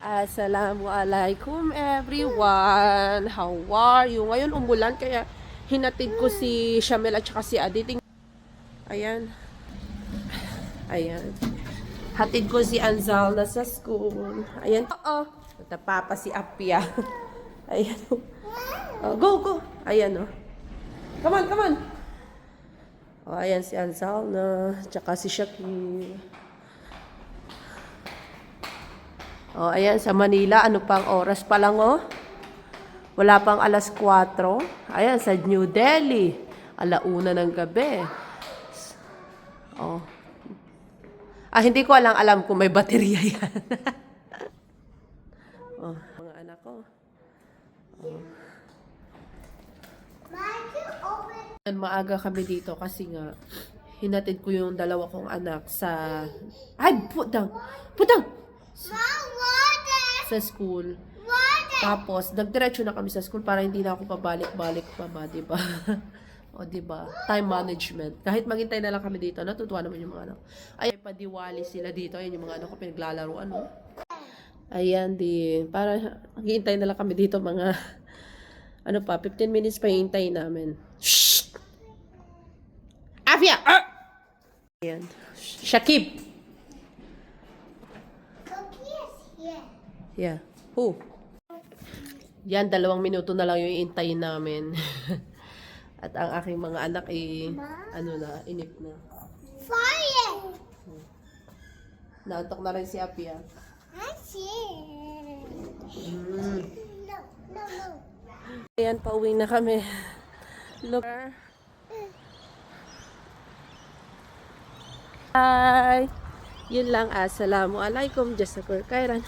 Assalamualaikum everyone! How are you? Ngayon umulan kaya hinatid ko si Shamel at saka si Adi. Ayan. Ayan. Hatid ko si Anzal na sa school. Ayan. Oo. Natapapa si Apia. Ayan. Oh, go, go. Ayan o. Oh. Come on, come on. Oh, ayan si Anzal na. Tsaka si Shakir. Oh, ayan sa Manila, ano pang oras pa lang oh? Wala pang alas 4. Ayan sa New Delhi, 1:00 ng gabi. Oh. Hindi ko alam kung may baterya yan. Oh, mga anak ko. Oh. Maaga kami dito kasi nga hinatid ko yung dalawa kong anak sa put down. Put down. Sa school. Tapos, nagdiretso na kami sa school para hindi na ako pabalik-balik pa ba, diba? O, diba? Time management. Kahit maghintay na lang kami dito, natutuwa naman yung mga anak. Ay, padiwali sila dito. Ayan yung mga anak ko, pinaglalaroan, no? Ayan, para maghintay na lang kami dito, mga, 15 minutes pa hintayin namin. Shh! Afia! Ayan. Shakib! Yeah. Who? Yan, 2 minuto na lang yung iintayin namin. At ang aking mga anak ay, inip na. Fire! Naantok na rin si Apia. No. Ayan, pauwi na kami. Look. Hi! Yun lang. Assalamualaikum. Just a Kairan.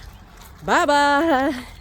Bye-bye!